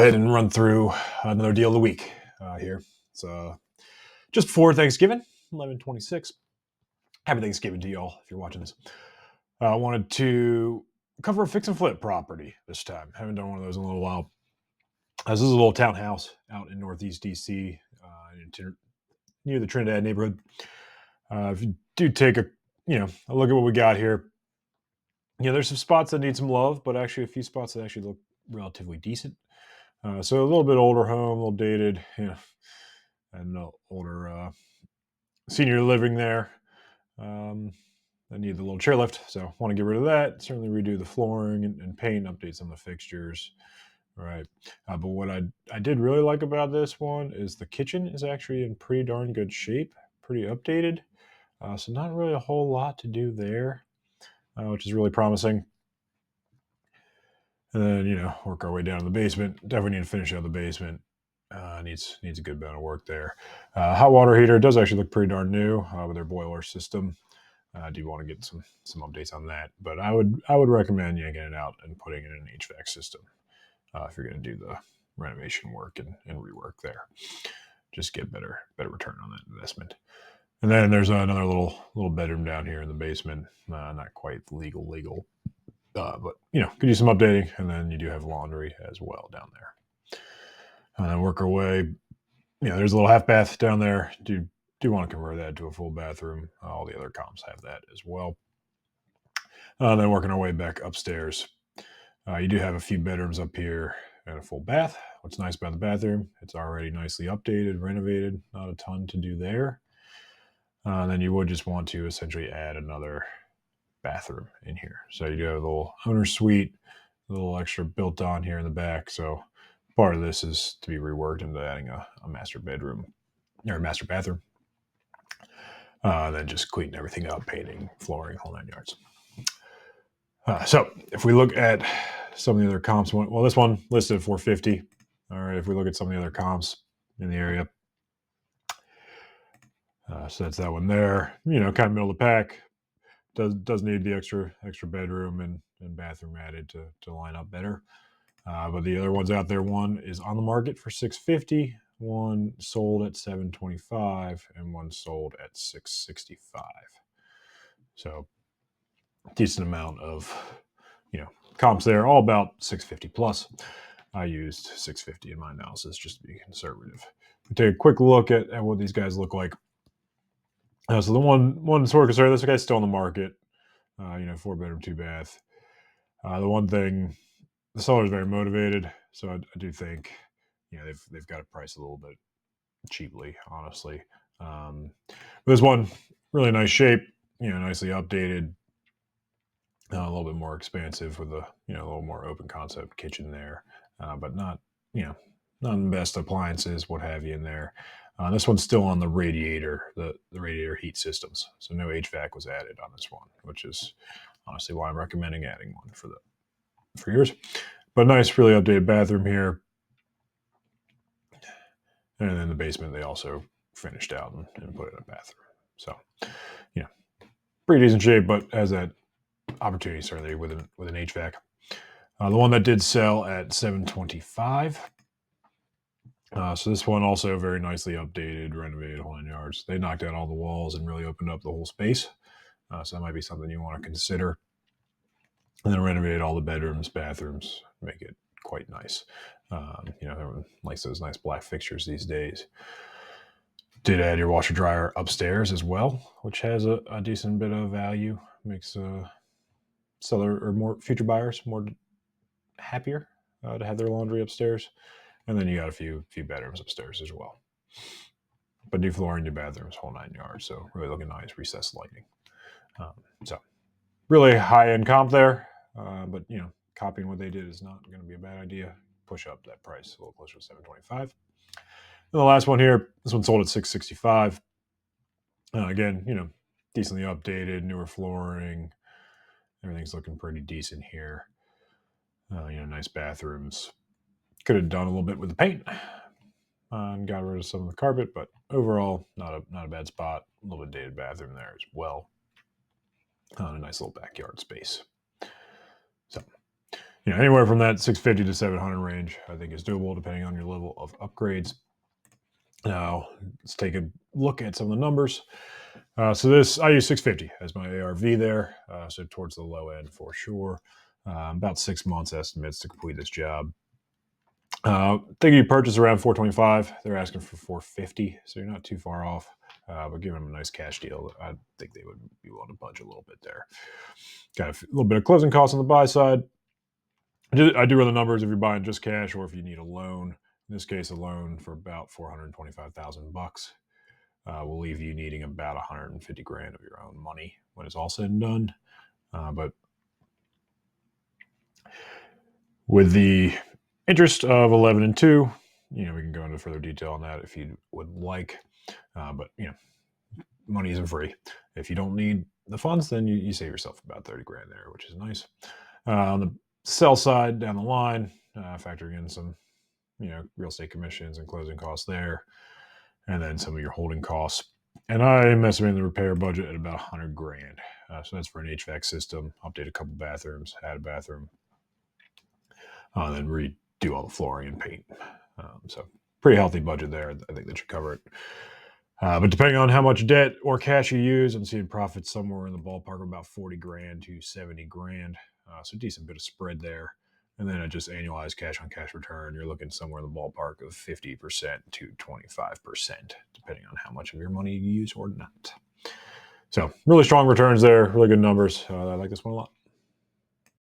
ahead and run through another deal of the week here. It's just before Thanksgiving, 11/26. Happy Thanksgiving to y'all if you're watching this. I wanted to cover a fix and flip property this time. Haven't done one of those in a little while. This is a little townhouse out in Northeast DC, near the Trinidad neighborhood. If you do take a look at what we got here, there's some spots that need some love, but actually a few spots that actually look relatively decent. So a little bit older home, a little dated, and older senior living there. I need the little chairlift, so want to get rid of that. Certainly redo the flooring and paint, update some of the fixtures. All right. But what I did really like about this one is the kitchen is actually in pretty darn good shape, pretty updated. So not really a whole lot to do there, which is really promising. And then, work our way down to the basement. Definitely need to finish out the basement. Needs a good amount of work there. Hot water heater does actually look pretty darn new with their boiler system. I do want to get some updates on that, but I would recommend getting it out and putting it in an HVAC system if you're going to do the renovation work and rework there. Just get better return on that investment. And then there's another little bedroom down here in the basement. Not quite legal. But could use some updating, and then you do have laundry as well down there. And then work our way. There's a little half bath down there. Do want to convert that to a full bathroom. All the other comps have that as well. Then working our way back upstairs. You do have a few bedrooms up here and a full bath. What's nice about the bathroom, it's already nicely updated, renovated. Not a ton to do there. Then you would just want to essentially add another bathroom in here. So you do have a little owner suite, a little extra built on here in the back. So part of this is to be reworked into adding a master bedroom or a master bathroom. Then just cleaning everything up, painting, flooring, whole 9 yards. So if we look at some of the other comps, well, this one listed at $450. All right, if we look at some of the other comps in the area, so that's that one there. Kind of middle of the pack. Does need the extra bedroom and bathroom added to line up better. But the other ones out there, one is on the market for $650, one sold at $725, and one sold at $665. So decent amount of comps there, all about $650 plus. I used $650 in my analysis just to be conservative. Take a quick look at what these guys look like. So the one sort of concern, this guy's still on the market. 4-bedroom, 2-bath. The one thing, the seller is very motivated, so I do think they've got it priced a little bit cheaply, honestly. This one, really nice shape, nicely updated, a little bit more expansive with a little more open concept kitchen there, but not the best appliances, what have you in there. This one's still on the radiator, the radiator heat systems, so no HVAC was added on this one, which is honestly why I'm recommending adding one for yours. But nice, really updated bathroom here. And then the basement, they also finished out and put in a bathroom. So, pretty decent shape, but has that opportunity certainly with an HVAC. The one that did sell at $725. So this one also very nicely updated, renovated, whole 9 yards. They knocked out all the walls and really opened up the whole space. So that might be something you want to consider. And then renovated all the bedrooms, bathrooms, make it quite nice. Everyone likes those nice black fixtures these days. Did add your washer dryer upstairs as well, which has a decent bit of value. Makes seller or more future buyers more happier to have their laundry upstairs. And then you got a few bedrooms upstairs as well. But new flooring, new bathrooms, whole 9 yards. So really looking nice, recessed lighting. So really high-end comp there. But, copying what they did is not going to be a bad idea. Push up that price a little closer to $725. And the last one here, this one sold at $665. Again, decently updated, newer flooring. Everything's looking pretty decent here. Nice bathrooms. Could have done a little bit with the paint and got rid of some of the carpet, but overall, not a bad spot. A little bit dated bathroom there as well. A nice little backyard space. So, anywhere from that 650 to 700 range, I think is doable depending on your level of upgrades. Now, let's take a look at some of the numbers. So this, I use 650 as my ARV there, so towards the low end for sure. About 6 months estimates to complete this job. Think you purchase around 425. They're asking for 450, so you're not too far off. But giving them a nice cash deal, I think they would be willing to budge a little bit there. Got a little bit of closing costs on the buy side. I do run the numbers if you're buying just cash or if you need a loan. In this case, a loan for about $425,000 will leave you needing about 150 grand of your own money when it's all said and done. But with the interest of 11 and 2, we can go into further detail on that if you would like. But money isn't free. If you don't need the funds, then you save yourself about 30 grand there, which is nice. On the sell side down the line, factoring in some real estate commissions and closing costs there, and then some of your holding costs. And I'm estimating the repair budget at about 100 grand. So that's for an HVAC system, update a couple bathrooms, add a bathroom, then redo all the flooring and paint. So pretty healthy budget there. I think that should cover it. But depending on how much debt or cash you use, I'm seeing profits somewhere in the ballpark of about 40 grand to 70 grand. So decent bit of spread there. And then just annualized cash on cash return, you're looking somewhere in the ballpark of 50% to 25%, depending on how much of your money you use or not. So really strong returns there, really good numbers. I like this one a lot.